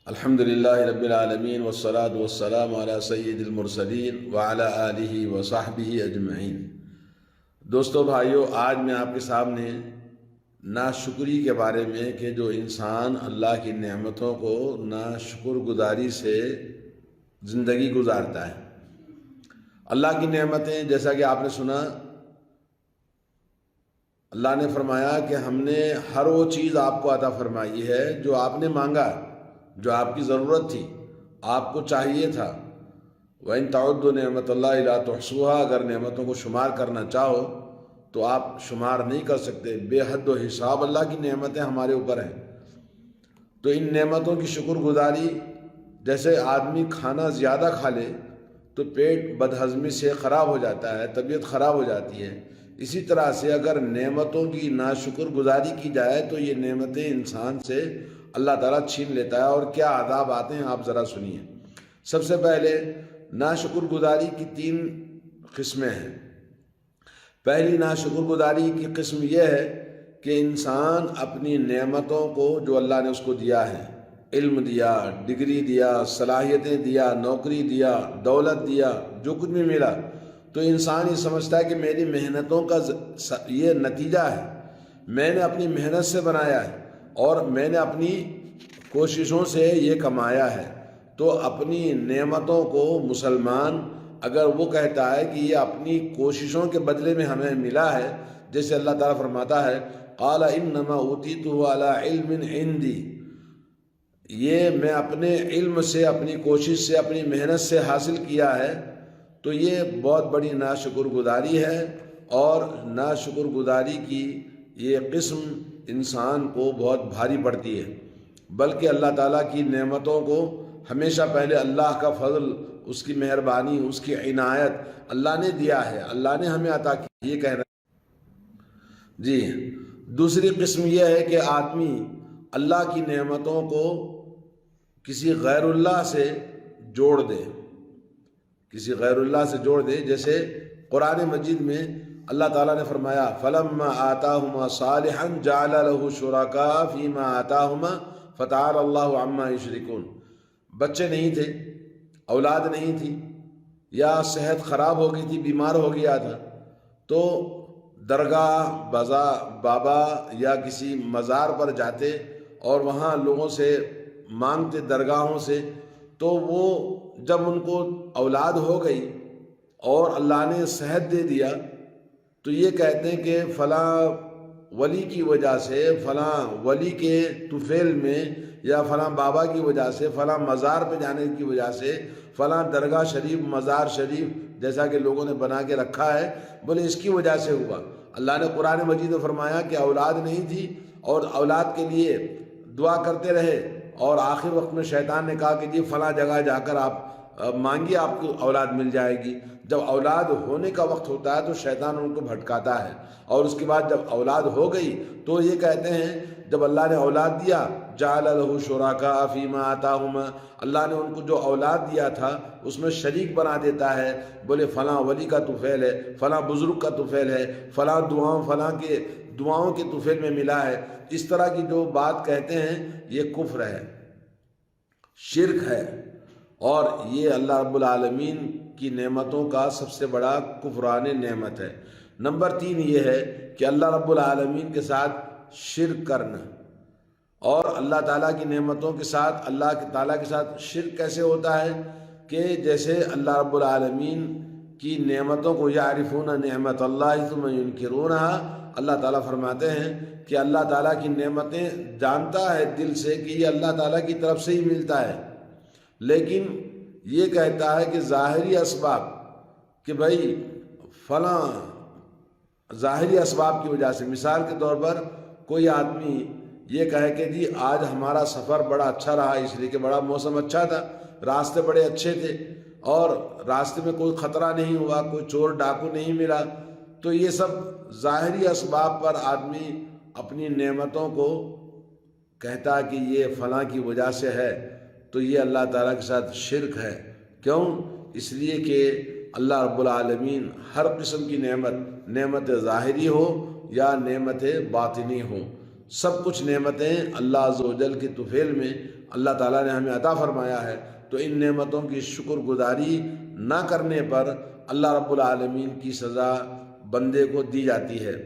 الحمدللہ رب العالمین والصلاة والسلام علی سید المرسلین وعلی آلہ وصحبہ اجمعین۔ دوستو بھائیو، آج میں آپ کے سامنے ناشکری کے بارے میں کہ جو انسان اللہ کی نعمتوں کو ناشکر گزاری سے زندگی گزارتا ہے۔ اللہ کی نعمتیں جیسا کہ آپ نے سنا، اللہ نے فرمایا کہ ہم نے ہر وہ چیز آپ کو عطا فرمائی ہے جو آپ نے مانگا، جو آپ کی ضرورت تھی، آپ کو چاہیے تھا۔ وَإِن تَعُدُّوا نِعْمَتَ اللَّهِ لَا تُحْصُوهَا، اگر نعمتوں کو شمار کرنا چاہو تو آپ شمار نہیں کر سکتے۔ بے حد و حساب اللہ کی نعمتیں ہمارے اوپر ہیں۔ تو ان نعمتوں کی شکر گزاری، جیسے آدمی کھانا زیادہ کھا لے تو پیٹ بدہضمی سے خراب ہو جاتا ہے، طبیعت خراب ہو جاتی ہے، اسی طرح سے اگر نعمتوں کی ناشکر گزاری کی جائے تو یہ نعمتیں انسان سے اللہ تعالیٰ چھین لیتا ہے، اور کیا عذاب آتے ہیں آپ ذرا سنیے۔ سب سے پہلے ناشکر گزاری کی 3 قسمیں ہیں۔ پہلی ناشکر گزاری کی قسم یہ ہے کہ انسان اپنی نعمتوں کو جو اللہ نے اس کو دیا ہے، علم دیا، ڈگری دیا، صلاحیتیں دیا، نوکری دیا، دولت دیا، جو کچھ بھی ملا، تو انسان یہ سمجھتا ہے کہ میری محنتوں کا یہ نتیجہ ہے، میں نے اپنی محنت سے بنایا ہے اور میں نے اپنی کوششوں سے یہ کمایا ہے۔ تو اپنی نعمتوں کو مسلمان اگر وہ کہتا ہے کہ یہ اپنی کوششوں کے بدلے میں ہمیں ملا ہے، جیسے اللہ تعالیٰ فرماتا ہے قال انما اوتیتہ علی علم عندی، یہ میں اپنے علم سے، اپنی کوشش سے، اپنی محنت سے حاصل کیا ہے، تو یہ بہت بڑی ناشکر گزاری ہے۔ اور ناشکر گزاری کی یہ قسم انسان کو بہت بھاری پڑتی ہے، بلکہ اللہ تعالیٰ کی نعمتوں کو ہمیشہ پہلے اللہ کا فضل، اس کی مہربانی، اس کی عنایت، اللہ نے دیا ہے، اللہ نے ہمیں عطا کی، یہ کہنا جی۔ دوسری قسم یہ ہے کہ آدمی اللہ کی نعمتوں کو کسی غیر اللہ سے جوڑ دے، کسی غیر اللہ سے جوڑ دے۔ جیسے قرآن مجید میں اللہ تعالیٰ نے فرمایا فَلَمَّا آتَاهُمَا صَالِحًا جَعَلَ لَهُ شُرَكَاءَ فِيمَا آتَاهُمَا فَتَعَالَى اللَّهُ عَمَّا يُشْرِكُونَ۔ بچے نہیں تھے، اولاد نہیں تھی، یا صحت خراب ہو گئی تھی، بیمار ہو گیا تھا، تو درگاہ بابا یا کسی مزار پر جاتے اور وہاں لوگوں سے مانگتے، درگاہوں سے، تو وہ جب ان کو اولاد ہو گئی اور اللہ نے صحت دے دیا تو یہ کہتے ہیں کہ فلاں ولی کی وجہ سے، فلاں ولی کے طفیل میں، یا فلاں بابا کی وجہ سے، فلاں مزار پہ جانے کی وجہ سے، فلاں درگاہ شریف، مزار شریف جیسا کہ لوگوں نے بنا کے رکھا ہے، بولے اس کی وجہ سے ہوا۔ اللہ نے قرآن مجید میں فرمایا کہ اولاد نہیں تھی اور اولاد کے لیے دعا کرتے رہے، اور آخر وقت میں شیطان نے کہا کہ جی فلاں جگہ جا کر آپ مانگیے، آپ کو اولاد مل جائے گی۔ جب اولاد ہونے کا وقت ہوتا ہے تو شیطان ان کو بھٹکاتا ہے، اور اس کے بعد جب اولاد ہو گئی تو یہ کہتے ہیں جب اللہ نے اولاد دیا جعل لہ شرکاء فیما آتاہما، اللہ نے ان کو جو اولاد دیا تھا اس میں شریک بنا دیتا ہے، بولے فلاں ولی کا طفیل ہے، فلاں بزرگ کا طفیل ہے، فلاں دعاؤں کے طفیل میں ملا ہے۔ اس طرح کی جو بات کہتے ہیں یہ کفر ہے، شرک ہے، اور یہ اللہ رب العالمین کی نعمتوں کا سب سے بڑا کفران نعمت ہے۔ نمبر 3 یہ ہے کہ اللہ رب العالمین کے ساتھ شرک کرنا۔ اور اللہ تعالیٰ کی نعمتوں کے ساتھ، اللہ تعالیٰ کے ساتھ شرک کیسے ہوتا ہے کہ جیسے اللہ رب العالمین کی نعمتوں کو یعرفون نعمت اللہ ثم ینکرونہا، اللہ تعالیٰ فرماتے ہیں کہ اللہ تعالیٰ کی نعمتیں جانتا ہے دل سے کہ یہ اللہ تعالیٰ کی طرف سے ہی ملتا ہے، لیکن یہ کہتا ہے کہ ظاہری اسباب، کہ بھائی فلاں ظاہری اسباب کی وجہ سے، مثال کے طور پر کوئی آدمی یہ کہے کہ جی آج ہمارا سفر بڑا اچھا رہا، اس لیے کہ بڑا موسم اچھا تھا، راستے بڑے اچھے تھے، اور راستے میں کوئی خطرہ نہیں ہوا، کوئی چور ڈاکو نہیں ملا، تو یہ سب ظاہری اسباب پر آدمی اپنی نعمتوں کو کہتا ہے کہ یہ فلاں کی وجہ سے ہے، تو یہ اللہ تعالیٰ کے ساتھ شرک ہے۔ کیوں؟ اس لیے کہ اللہ رب العالمین ہر قسم کی نعمت ظاہری ہو یا نعمت باطنی ہو، سب کچھ نعمتیں اللہ عز و جل کے طفیل میں اللہ تعالیٰ نے ہمیں عطا فرمایا ہے، تو ان نعمتوں کی شکر گزاری نہ کرنے پر اللہ رب العالمین کی سزا بندے کو دی جاتی ہے۔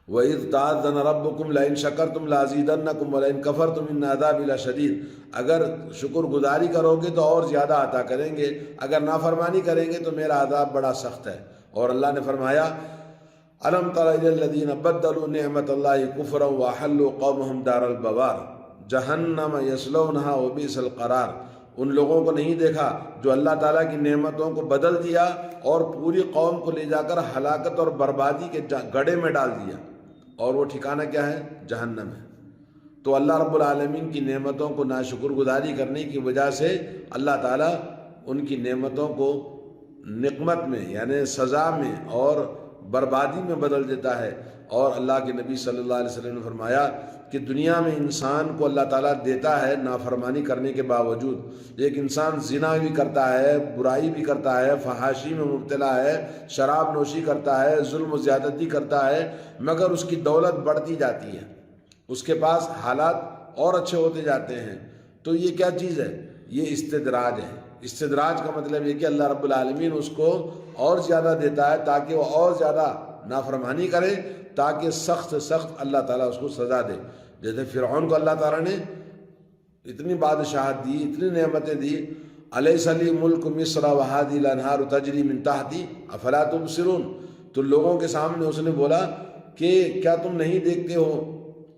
وَإِذْ تَأَذَّنَ رَبُّكُمْ لَئِن شَكَرْتُمْ لَأَزِيدَنَّكُمْ وَلَئِن كَفَرْتُمْ إِنَّ عَذَابِي لَشَدِيدٌ، اگر شکر گزاری کرو گے تو اور زیادہ عطا کریں گے، اگر نافرمانی کریں گے تو میرا عذاب بڑا سخت ہے۔ اور اللہ نے فرمایا أَلَمْ تَرَ إِلَى الَّذِينَ بَدَّلُوا نِعْمَةَ اللَّهِ كُفْرًا وَأَحَلُّوا قَوْمَهُمْ دَارَ الْبَوَارِ جَهَنَّمَ يَصْلَوْنَهَا وَبِئْسَ الْقَرَارُ، ان لوگوں کو نہیں دیکھا جو اللہ تعالیٰ کی نعمتوں کو بدل دیا اور پوری قوم کو لے جا کر ہلاکت اور بربادی کے گڑھے میں ڈال دیا، اور وہ ٹھکانہ کیا ہے؟ جہنم ہے۔ تو اللہ رب العالمین کی نعمتوں کو ناشکر گزاری کرنے کی وجہ سے اللہ تعالیٰ ان کی نعمتوں کو نقمت میں یعنی سزا میں اور بربادی میں بدل دیتا ہے۔ اور اللہ کے نبی صلی اللہ علیہ وسلم نے فرمایا کہ دنیا میں انسان کو اللہ تعالیٰ دیتا ہے نافرمانی کرنے کے باوجود، ایک انسان زنا بھی کرتا ہے، برائی بھی کرتا ہے، فحاشی میں مبتلا ہے، شراب نوشی کرتا ہے، ظلم و زیادتی کرتا ہے، مگر اس کی دولت بڑھتی جاتی ہے، اس کے پاس حالات اور اچھے ہوتے جاتے ہیں۔ تو یہ کیا چیز ہے؟ یہ استدراج ہے۔ استدراج کا مطلب یہ کہ اللہ رب العالمین اس کو اور زیادہ دیتا ہے تاکہ وہ اور زیادہ نافرمانی کرے، تاکہ سخت سخت اللہ تعالیٰ اس کو سزا دے۔ جیسے فرعون کو اللہ تعالیٰ نے اتنی بادشاہت دی، اتنی نعمتیں دی، الیس لی ملک مصر وہذہ الانہار تجری من تحتی افلا تبصرون، تو لوگوں کے سامنے اس نے بولا کہ کیا تم نہیں دیکھتے ہو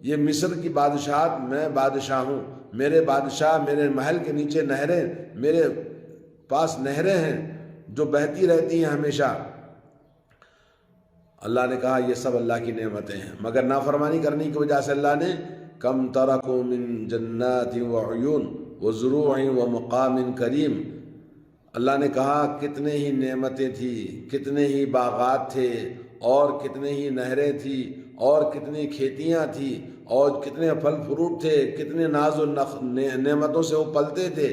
یہ مصر کی بادشاہت، میں بادشاہ ہوں، میرے بادشاہ، میرے محل کے نیچے نہریں، میرے پاس نہریں ہیں جو بہتی رہتی ہیں ہمیشہ۔ اللہ نے کہا یہ سب اللہ کی نعمتیں ہیں، مگر نافرمانی کرنے کی وجہ سے اللہ نے کم ترکوا من جنات وعیون وزروع ومقام کریم، اللہ نے کہا کتنے ہی نعمتیں تھیں، کتنے ہی باغات تھے، اور کتنے ہی نہریں تھیں، اور کتنی کھیتیاں تھیں، اور کتنے پھل فروٹ تھے، کتنے ناز و نعمتوں سے وہ پلتے تھے،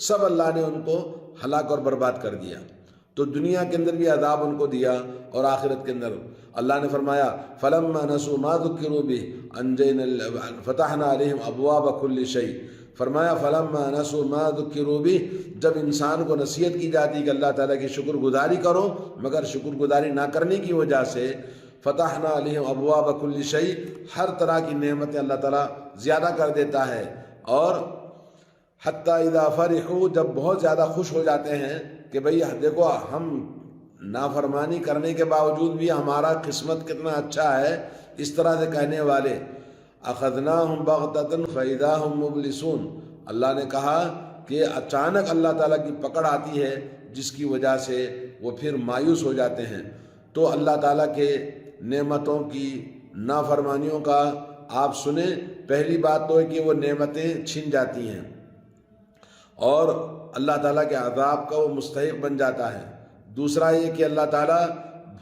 سب اللہ نے ان کو ہلاک اور برباد کر دیا۔ تو دنیا کے اندر بھی عذاب ان کو دیا اور آخرت کے اندر اللہ نے فرمایا فَلَمَّا نَسُوا مَا ذُكِّرُوا بِهِ فَتَحْنَا عَلَيْهِمْ أَبْوَابَ كُلِّ شَيْءٍ، فرمایا فَلَمَّا نَسُوا مَا ذُكِّرُوا بِهِ، جب انسان کو نصیحت کی جاتی کہ اللہ تعالیٰ کی شکر گزاری کرو، مگر شکر گزاری نہ کرنے کی وجہ سے فَتَحْنَا عَلَيْهِمْ أَبْوَابَ كُلِّ شَيْءٍ، ہر طرح کی نعمتیں اللہ تعالیٰ زیادہ کر دیتا ہے، اور حتیٰ اذا فرحوا، جب بہت زیادہ خوش ہو جاتے ہیں کہ بھئی دیکھو ہم نافرمانی کرنے کے باوجود بھی ہمارا قسمت کتنا اچھا ہے، اس طرح سے کہنے والے اخذناہم بغتۃ فاذا ہم مبلسون، اللہ نے کہا کہ اچانک اللہ تعالیٰ کی پکڑ آتی ہے جس کی وجہ سے وہ پھر مایوس ہو جاتے ہیں۔ تو اللہ تعالیٰ کے نعمتوں کی نافرمانیوں کا آپ سنیں، پہلی بات تو ہے کہ وہ نعمتیں چھن جاتی ہیں اور اللہ تعالیٰ کے عذاب کا وہ مستحق بن جاتا ہے۔ دوسرا یہ کہ اللہ تعالیٰ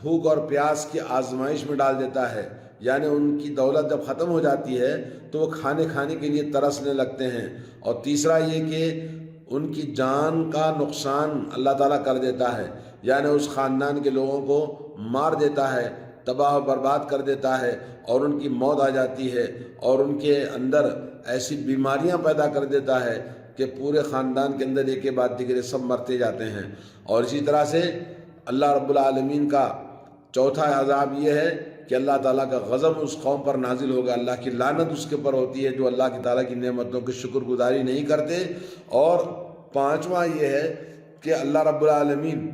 بھوک اور پیاس کی آزمائش میں ڈال دیتا ہے، یعنی ان کی دولت جب ختم ہو جاتی ہے تو وہ کھانے کے لیے ترسنے لگتے ہیں۔ اور تیسرا یہ کہ ان کی جان کا نقصان اللہ تعالیٰ کر دیتا ہے، یعنی اس خاندان کے لوگوں کو مار دیتا ہے، تباہ و برباد کر دیتا ہے، اور ان کی موت آ جاتی ہے، اور ان کے اندر ایسی بیماریاں پیدا کر دیتا ہے کہ پورے خاندان کے اندر ایک کے بعد دیگرے سب مرتے جاتے ہیں۔ اور اسی طرح سے اللہ رب العالمین کا چوتھا عذاب یہ ہے کہ اللہ تعالیٰ کا غضب اس قوم پر نازل ہوگا، اللہ کی لعنت اس کے پر ہوتی ہے جو اللہ کی تعالیٰ کی نعمتوں کی شکر گزاری نہیں کرتے۔ اور پانچواں یہ ہے کہ اللہ رب العالمین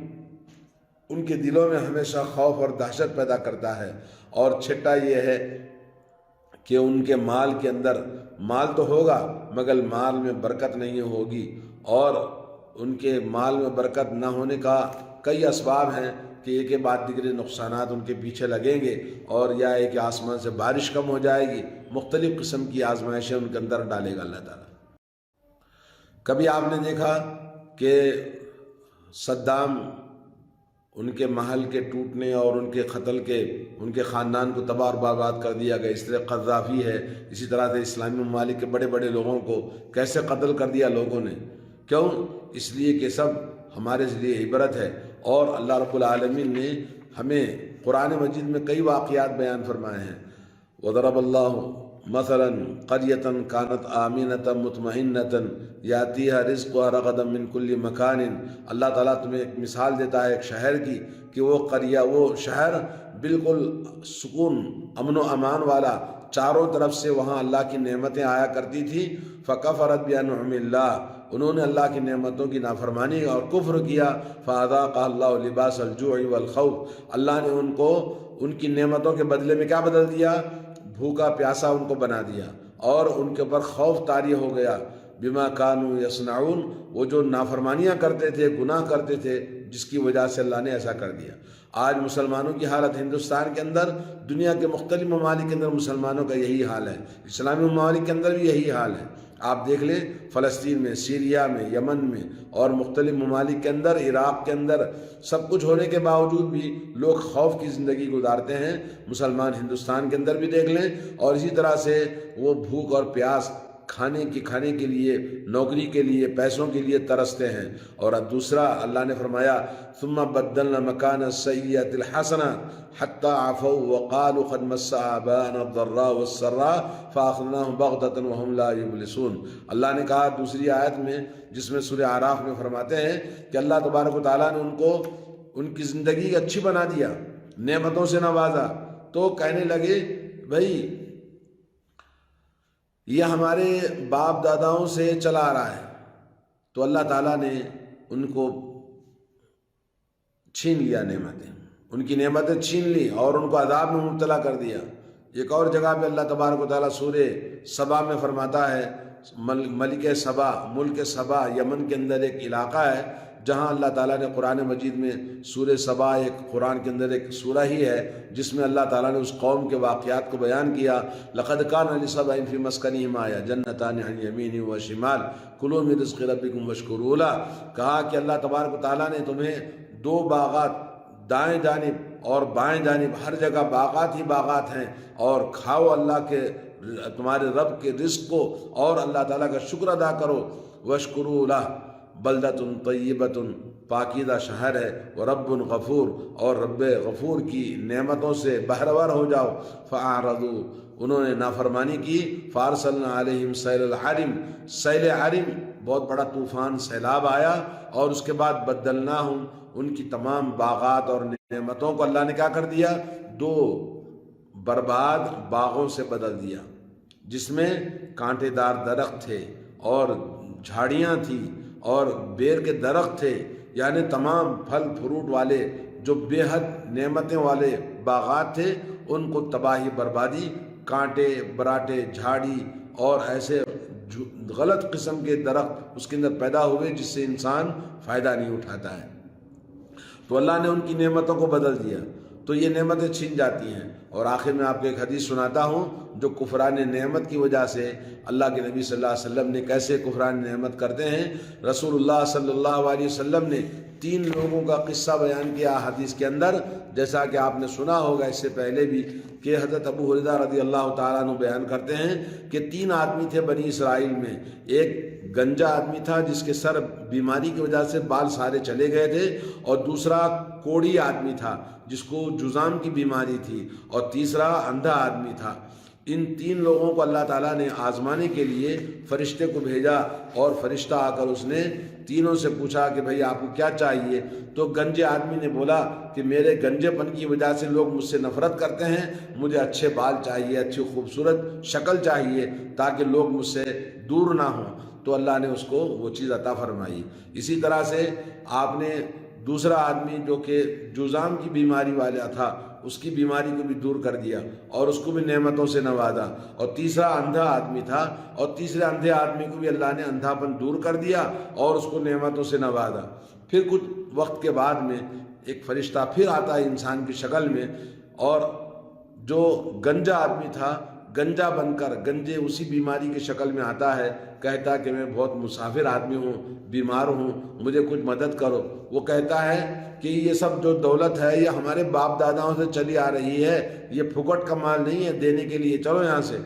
ان کے دلوں میں ہمیشہ خوف اور دہشت پیدا کرتا ہے۔ اور چھٹا یہ ہے کہ ان کے مال کے اندر مال تو ہوگا مگر مال میں برکت نہیں ہوگی، اور ان کے مال میں برکت نہ ہونے کا کئی اسباب ہیں کہ ایک کے بعد دیگرے نقصانات ان کے پیچھے لگیں گے، اور یا ہے کہ آسمان سے بارش کم ہو جائے گی، مختلف قسم کی آزمائشیں ان کے اندر ڈالے گا اللہ تعالیٰ۔ کبھی آپ نے دیکھا کہ صدام ان کے محل کے ٹوٹنے اور ان کے قتل کے ان کے خاندان کو تباہ اور برباد کر دیا گیا، اس طرح قذافی ہے، اسی طرح سے اسلامی ممالک کے بڑے بڑے لوگوں کو کیسے قتل کر دیا لوگوں نے؟ کیوں؟ اس لیے کہ سب ہمارے لیے عبرت ہے۔ اور اللہ رب العالمین نے ہمیں قرآن مجید میں کئی واقعات بیان فرمائے ہیں۔ وضرب اللہ مثلا قریۃ کانت آمنۃ مطمئنۃ یاتیہا رزقہا رغدا من کل مکان، اللہ تعالیٰ تمہیں ایک مثال دیتا ہے ایک شہر کی کہ وہ قریہ، وہ شہر بالکل سکون امن و امان والا، چاروں طرف سے وہاں اللہ کی نعمتیں آیا کرتی تھی۔ فکفرت بانعم اللہ، انہوں نے اللہ کی نعمتوں کی نافرمانی اور کفر کیا۔ فاذاقها اللہ لباس الجوع والخوف، اللہ نے ان کو ان کی نعمتوں کے بدلے میں کیا بدل دیا؟ بھوکا پیاسا ان کو بنا دیا، اور ان کے اوپر خوف طاری ہو گیا۔ بما کانوا یصنعون، وہ جو نافرمانیاں کرتے تھے، گناہ کرتے تھے، جس کی وجہ سے اللہ نے ایسا کر دیا۔ آج مسلمانوں کی حالت ہندوستان کے اندر، دنیا کے مختلف ممالک کے اندر مسلمانوں کا یہی حال ہے، اسلامی ممالک کے اندر بھی یہی حال ہے۔ آپ دیکھ لیں فلسطین میں، سیریا میں، یمن میں اور مختلف ممالک کے اندر، عراق کے اندر، سب کچھ ہونے کے باوجود بھی لوگ خوف کی زندگی گزارتے ہیں۔ مسلمان ہندوستان کے اندر بھی دیکھ لیں، اور اسی طرح سے وہ بھوک اور پیاس، کھانے کے لیے، نوکری کے لیے، پیسوں کے لیے ترستے ہیں۔ اور دوسرا اللہ نے فرمایا ثم بدلنا مکان السیئۃ الحسنہ حتی عفوا وقالوا قد مس آباءنا الضراء والسراء فأخذناهم بغتة وهم لا یبلسون۔ اللہ نے کہا دوسری آیت میں، جس میں سورہ اعراف میں فرماتے ہیں کہ اللہ تبارک و تعالیٰ نے ان کو ان کی زندگی اچھی بنا دیا، نعمتوں سے نوازا، تو کہنے لگے بھائی یہ ہمارے باپ داداؤں سے چلا آ رہا ہے، تو اللہ تعالیٰ نے ان کو چھین لیا نعمتیں، ان کی نعمتیں چھین لی اور ان کو عذاب میں مبتلا کر دیا۔ ایک اور جگہ پہ اللہ تبارک و تعالیٰ سورہ سبا میں فرماتا ہے، ملک سبا، ملک سبا یمن کے اندر ایک علاقہ ہے جہاں اللہ تعالیٰ نے قرآن مجید میں سورہ سبا، ایک قرآن کے اندر ایک سورہ ہی ہے جس میں اللہ تعالیٰ نے اس قوم کے واقعات کو بیان کیا۔ لقد کان لسبأ فی مسکنہم آیہ جنتان عن یمین و شمال کلوا من رزق ربکم واشکروا لہ، کہا کہ اللہ تبارک و تعالیٰ نے تمہیں دو باغات، دائیں جانب اور بائیں جانب، ہر جگہ باغات ہی باغات ہیں، اور کھاؤ اللہ کے، تمہارے رب کے رزق کو، اور اللہ تعالیٰ کا شکر ادا کرو۔ واشکروا لہ بلدۃ طیبۃ، پاکیزہ شہر ہے، ورب غفور، اور رب غفور کی نعمتوں سے بہرور ہو جاؤ۔ فاعرضوا، انہوں نے نافرمانی کی۔ فارسلنا علیہم سیل العرم، سیل عرم بہت بڑا طوفان، سیلاب آیا، اور اس کے بعد بدلناہم، ان کی تمام باغات اور نعمتوں کو اللہ نے کیا کر دیا؟ دو برباد باغوں سے بدل دیا، جس میں کانٹے دار درخت تھے اور جھاڑیاں تھیں اور بیر کے درخت تھے، یعنی تمام پھل فروٹ والے جو بے حد نعمتیں والے باغات تھے، ان کو تباہی بربادی، کانٹے براٹے جھاڑی اور ایسے غلط قسم کے درخت اس کے اندر پیدا ہوئے جس سے انسان فائدہ نہیں اٹھاتا ہے۔ تو اللہ نے ان کی نعمتوں کو بدل دیا، تو یہ نعمتیں چھین جاتی ہیں۔ اور آخر میں آپ کو ایک حدیث سناتا ہوں جو کفران نعمت کی وجہ سے اللہ کے نبی صلی اللہ علیہ وسلم نے کیسے کفران نعمت کرتے ہیں۔ رسول اللہ صلی اللہ علیہ وسلم نے 3 لوگوں کا قصہ بیان کیا حدیث کے اندر، جیسا کہ آپ نے سنا ہوگا اس سے پہلے بھی کہ حضرت ابو ہریرہ رضی اللہ تعالیٰ عنہ بیان کرتے ہیں کہ 3 آدمی تھے بنی اسرائیل میں۔ ایک گنجا آدمی تھا جس کے سر بیماری کی وجہ سے بال سارے چلے گئے تھے، اور دوسرا کوڑی آدمی تھا جس کو جذام کی بیماری تھی، اور تیسرا اندھا آدمی تھا۔ ان 3 لوگوں کو اللہ تعالیٰ نے آزمانے کے لیے فرشتے کو بھیجا، اور فرشتہ آ کر اس نے تینوں سے پوچھا کہ بھئی آپ کو کیا چاہیے؟ تو گنجے آدمی نے بولا کہ میرے گنجے پن کی وجہ سے لوگ مجھ سے نفرت کرتے ہیں، مجھے اچھے بال چاہیے، اچھی خوبصورت شکل چاہیے تاکہ لوگ مجھ سے دور نہ ہوں۔ تو اللہ نے اس کو وہ چیز عطا فرمائی۔ اسی طرح سے آپ نے دوسرا آدمی جو کہ جذام کی بیماری والا تھا، اس کی بیماری کو بھی دور کر دیا اور اس کو بھی نعمتوں سے نوازا۔ اور تیسرا اندھا آدمی تھا، اور تیسرے اندھے آدمی کو بھی اللہ نے اندھا پن دور کر دیا اور اس کو نعمتوں سے نوازا۔ پھر کچھ وقت کے بعد میں ایک فرشتہ پھر آتا ہے انسان کی شکل میں، اور جو گنجا آدمی تھا گنجا بن کر، گنجے اسی بیماری کی شکل میں آتا ہے، کہتا کہ میں بہت مسافر آدمی ہوں، بیمار ہوں، مجھے کچھ مدد کرو۔ وہ کہتا ہے کہ یہ سب جو دولت ہے یہ ہمارے باپ داداؤں سے چلی آ رہی ہے، یہ پھکٹ کا مال نہیں ہے دینے کے لیے، چلو یہاں سے۔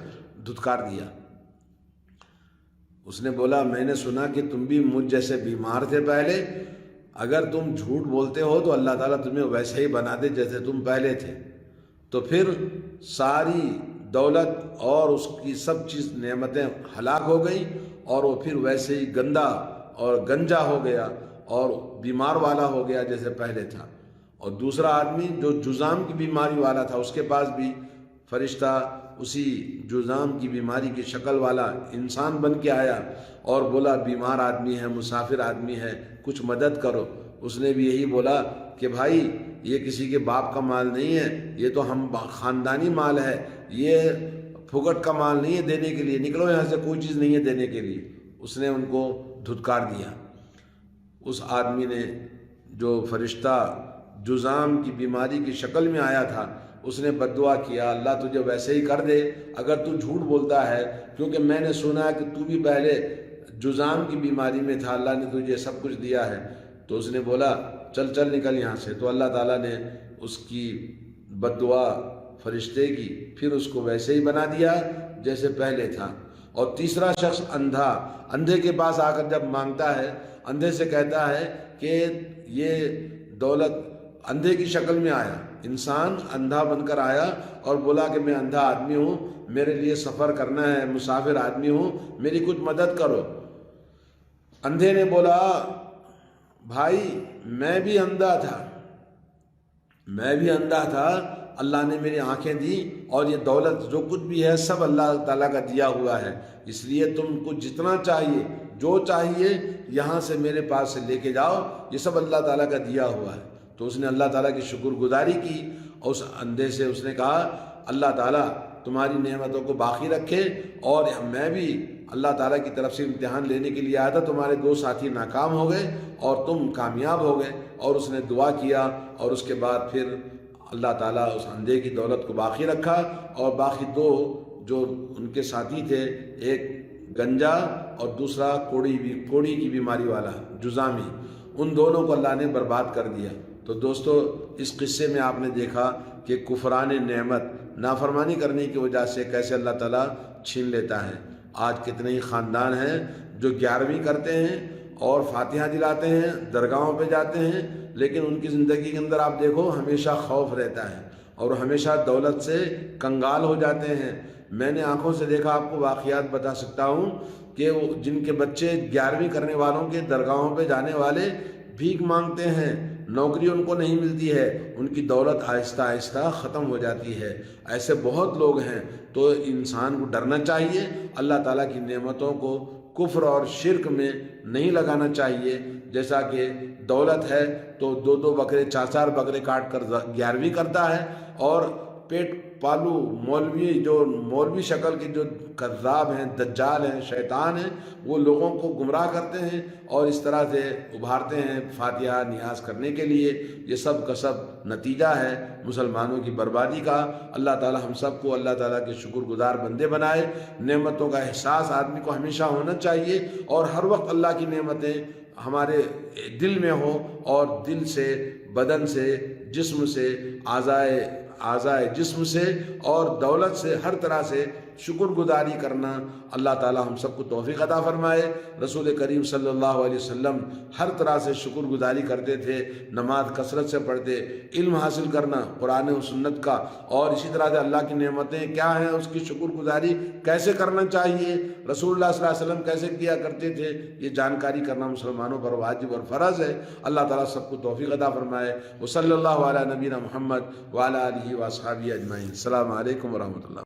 دھتکار دیا۔ اس نے بولا میں نے سنا کہ تم بھی مجھ جیسے بیمار تھے پہلے، اگر تم جھوٹ بولتے ہو تو اللہ تعالیٰ تمہیں ویسے ہی بنا دے جیسے تم پہلے تھے۔ تو پھر ساری دولت اور اس کی سب چیز نعمتیں ہلاک ہو گئی اور وہ پھر ویسے ہی گندا اور گنجا ہو گیا اور بیمار والا ہو گیا جیسے پہلے تھا۔ اور دوسرا آدمی جو جذام کی بیماری والا تھا، اس کے پاس بھی فرشتہ اسی جذام کی بیماری کی شکل والا انسان بن کے آیا اور بولا بیمار آدمی ہے، مسافر آدمی ہے، کچھ مدد کرو۔ اس نے بھی یہی بولا کہ بھائی یہ کسی کے باپ کا مال نہیں ہے، یہ تو ہم خاندانی مال ہے، یہ پھگٹ کا مال نہیں ہے دینے کے لیے، نکلو یہاں سے، کوئی چیز نہیں ہے دینے کے لیے۔ اس نے ان کو دھتکار دیا۔ اس آدمی نے جو فرشتہ جذام کی بیماری کی شکل میں آیا تھا، اس نے بد دعا کیا، اللہ تجھے ویسے ہی کر دے اگر تو جھوٹ بولتا ہے، کیونکہ میں نے سنا کہ تو بھی پہلے جذام کی بیماری میں تھا، اللہ نے تجھے سب کچھ دیا ہے۔ تو اس نے بولا چل چل نکل یہاں سے۔ تو اللہ تعالیٰ نے اس کی بد دعا فرشتے کی پھر اس کو ویسے ہی بنا دیا جیسے پہلے تھا۔ اور تیسرا شخص اندھا، اندھے کے پاس آ کر جب مانگتا ہے، اندھے سے کہتا ہے کہ یہ دولت، اندھے کی شکل میں آیا، انسان اندھا بن کر آیا اور بولا کہ میں اندھا آدمی ہوں، میرے لیے سفر کرنا ہے، مسافر آدمی ہوں، میری کچھ مدد کرو۔ اندھے نے بولا بھائی میں بھی اندھا تھا، اللہ نے میری آنکھیں دی اور یہ دولت جو کچھ بھی ہے سب اللہ تعالیٰ کا دیا ہوا ہے، اس لیے تم کو جتنا چاہیے، جو چاہیے یہاں سے میرے پاس سے لے کے جاؤ، یہ سب اللہ تعالیٰ کا دیا ہوا ہے۔ تو اس نے اللہ تعالیٰ کی شکر گزاری کی اور اس اندھے سے اس نے کہا اللہ تعالیٰ تمہاری نعمتوں کو باقی رکھے، اور میں بھی اللہ تعالیٰ کی طرف سے امتحان لینے کے لیے آیا تھا، تمہارے دو ساتھی ناکام ہو گئے اور تم کامیاب ہو گئے۔ اور اس نے دعا کیا اور اس کے بعد پھر اللہ تعالیٰ اس اندھے کی دولت کو باقی رکھا، اور باقی دو جو ان کے ساتھی تھے، ایک گنجا اور دوسرا کوڑی کی بیماری والا جذامی، ان دونوں کو اللہ نے برباد کر دیا۔ تو دوستو اس قصے میں آپ نے دیکھا کہ کفران نعمت، نافرمانی کرنے کی وجہ سے کیسے اللہ تعالیٰ چھین لیتا ہے۔ آج کتنے ہی خاندان ہیں جو 11ویں کرتے ہیں اور فاتحہ دلاتے ہیں، درگاہوں پہ جاتے ہیں، لیکن ان کی زندگی کے اندر آپ دیکھو ہمیشہ خوف رہتا ہے اور ہمیشہ دولت سے کنگال ہو جاتے ہیں۔ میں نے آنکھوں سے دیکھا، آپ کو واقعات بتا سکتا ہوں کہ جن کے بچے 11ویں کرنے والوں کے درگاہوں پہ جانے والے بھیک مانگتے ہیں، نوکری ان کو نہیں ملتی ہے، ان کی دولت آہستہ آہستہ ختم ہو جاتی ہے۔ ایسے بہت لوگ ہیں۔ تو انسان کو ڈرنا چاہیے، اللہ تعالیٰ کی نعمتوں کو کفر اور شرک میں نہیں لگانا چاہیے۔ جیسا کہ دولت ہے تو 2 بکرے 4 بکرے کاٹ کر 11ویں کرتا ہے، اور پیٹ پالو مولوی شکل کے جو کذاب ہیں، دجال ہیں، شیطان ہیں، وہ لوگوں کو گمراہ کرتے ہیں اور اس طرح سے ابھارتے ہیں فاتحہ نیاز کرنے کے لیے۔ یہ سب کا سب نتیجہ ہے مسلمانوں کی بربادی کا۔ اللہ تعالی ہم سب کو اللہ تعالیٰ کے شکر گزار بندے بنائے۔ نعمتوں کا احساس آدمی کو ہمیشہ ہونا چاہیے اور ہر وقت اللہ کی نعمتیں ہمارے دل میں ہو، اور دل سے، بدن سے، جسم سے، اعضائے جسم سے اور دولت سے، ہر طرح سے شکر گزاری کرنا اللہ تعالی ہم سب کو توفیق عطا فرمائے۔ رسول کریم صلی اللہ علیہ وسلم ہر طرح سے شکر گزاری کرتے تھے، نماز کثرت سے پڑھتے، علم حاصل کرنا قرآن و سنت کا، اور اسی طرح سے اللہ کی نعمتیں کیا ہیں، اس کی شکر گزاری کیسے کرنا چاہیے، رسول اللہ صلی اللہ علیہ وسلم کیسے کیا کرتے تھے، یہ جانکاری کرنا مسلمانوں پر واجب اور فرض ہے۔ اللہ تعالیٰ سب کو توفیق عطا فرمائے۔ وصلی اللہ علی نبینا محمد وعلی آلہ واصحابہ اجمعین۔ السلام علیکم ورحمۃ اللہ۔